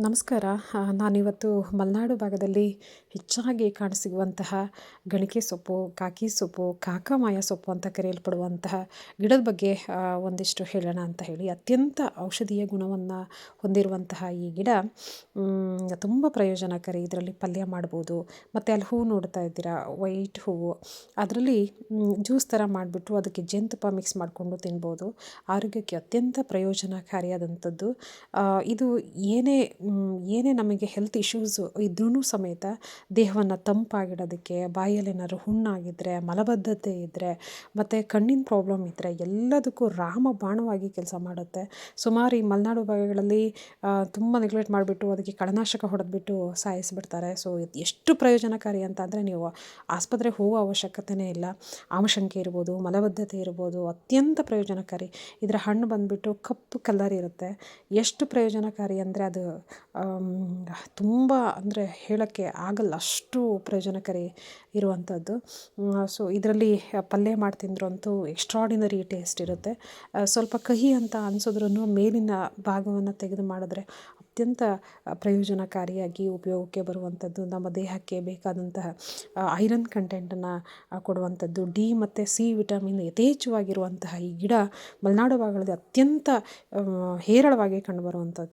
ನಮಸ್ಕಾರ. ನಾನಿವತ್ತು ಮಲೆನಾಡು ಭಾಗದಲ್ಲಿ ಹೆಚ್ಚಾಗಿ ಕಾಣಸಿಗುವಂತಹ ಗಣಿಕೆ ಸೊಪ್ಪು, ಕಾಕಿ ಸೊಪ್ಪು, ಕಾಕಮಾಯ ಸೊಪ್ಪು ಅಂತ ಕರೆಯಲ್ಪಡುವಂತಹ ಗಿಡದ ಬಗ್ಗೆ ಒಂದಿಷ್ಟು ಹೇಳೋಣ ಅಂತ ಹೇಳಿ. ಅತ್ಯಂತ ಔಷಧೀಯ ಗುಣವನ್ನು ಹೊಂದಿರುವಂತಹ ಈ ಗಿಡ ತುಂಬ ಪ್ರಯೋಜನಕಾರಿ. ಇದರಲ್ಲಿ ಪಲ್ಯ ಮಾಡ್ಬೋದು. ಮತ್ತು ಅಲ್ಲಿ ಹೂವು ನೋಡ್ತಾ ಇದ್ದೀರಾ, ವೈಟ್ ಹೂವು. ಅದರಲ್ಲಿ ಜ್ಯೂಸ್ ಥರ ಮಾಡಿಬಿಟ್ಟು ಅದಕ್ಕೆ ಜೇನುತುಪ್ಪ ಮಿಕ್ಸ್ ಮಾಡಿಕೊಂಡು ತಿನ್ಬೋದು. ಆರೋಗ್ಯಕ್ಕೆ ಅತ್ಯಂತ ಪ್ರಯೋಜನಕಾರಿಯಾದಂಥದ್ದು. ಇದು ಏನೇ ನಮಗೆ ಹೆಲ್ತ್ ಇಶ್ಯೂಸು ಇದ್ರೂ ಸಮೇತ ದೇಹವನ್ನು ತಂಪಾಗಿಡೋದಕ್ಕೆ, ಬಾಯಲ್ಲೇನಾದ್ರು ಹುಣ್ಣಾಗಿದ್ದರೆ, ಮಲಬದ್ಧತೆ ಇದ್ದರೆ, ಮತ್ತು ಕಣ್ಣಿನ ಪ್ರಾಬ್ಲಮ್ ಇದ್ದರೆ ಎಲ್ಲದಕ್ಕೂ ರಾಮಬಾಣವಾಗಿ ಕೆಲಸ ಮಾಡುತ್ತೆ. ಸುಮಾರು ಈ ಮಲೆನಾಡು ಭಾಗಗಳಲ್ಲಿ ತುಂಬ ನೆಗ್ಲೆಕ್ಟ್ ಮಾಡಿಬಿಟ್ಟು ಅದಕ್ಕೆ ಕಳೆನಾಶಕ ಹೊಡೆದ್ಬಿಟ್ಟು ಸಾಯಿಸಿಬಿಡ್ತಾರೆ. ಸೊ ಇದು ಎಷ್ಟು ಪ್ರಯೋಜನಕಾರಿ ಅಂತ ಅಂದರೆ ನೀವು ಆಸ್ಪತ್ರೆಗೆ ಹೋಗೋ ಅವಶ್ಯಕತೆಯೇ ಇಲ್ಲ. ಆಮಶಂಕೆ ಇರ್ಬೋದು, ಮಲಬದ್ಧತೆ ಇರ್ಬೋದು, ಅತ್ಯಂತ ಪ್ರಯೋಜನಕಾರಿ. ಇದರ ಹಣ್ಣು ಬಂದುಬಿಟ್ಟು ಕಪ್ಪು ಕಲರ್ ಇರುತ್ತೆ. ಎಷ್ಟು ಪ್ರಯೋಜನಕಾರಿ ಅಂದರೆ ಅದು ತುಂಬ ಅಂದರೆ ಹೇಳೋಕ್ಕೆ ಆಗಲ್ಲ, ಅಷ್ಟು ಪ್ರಯೋಜನಕಾರಿ ಇರುವಂಥದ್ದು. ಸೊ ಇದರಲ್ಲಿ ಪಲ್ಯ ಮಾಡಿ ತಿಂದ್ರಂತೂ ಎಕ್ಸ್ಟ್ರಾಡಿನರಿ ಟೇಸ್ಟ್ ಇರುತ್ತೆ. ಸ್ವಲ್ಪ ಕಹಿ ಅಂತ ಅನಿಸಿದ್ರೂ ಮೇಲಿನ ಭಾಗವನ್ನು ತೆಗೆದು ಮಾಡಿದ್ರೆ ಅತ್ಯಂತ ಪ್ರಯೋಜನಕಾರಿಯಾಗಿ ಉಪಯೋಗಕ್ಕೆ ಬರುವಂಥದ್ದು. ನಮ್ಮ ದೇಹಕ್ಕೆ ಬೇಕಾದಂತಹ ಐರನ್ ಕಂಟೆಂಟನ್ನು ಕೊಡುವಂಥದ್ದು, ಡಿ ಮತ್ತು ಸಿ ವಿಟಮಿನ್ ಯಥೇಚ್ಛವಾಗಿರುವಂತಹ ಈ ಗಿಡ ಮಲೆನಾಡು ಭಾಗಗಳಲ್ಲಿ ಅತ್ಯಂತ ಹೇರಳವಾಗಿ ಕಂಡುಬರುವಂಥದ್ದು.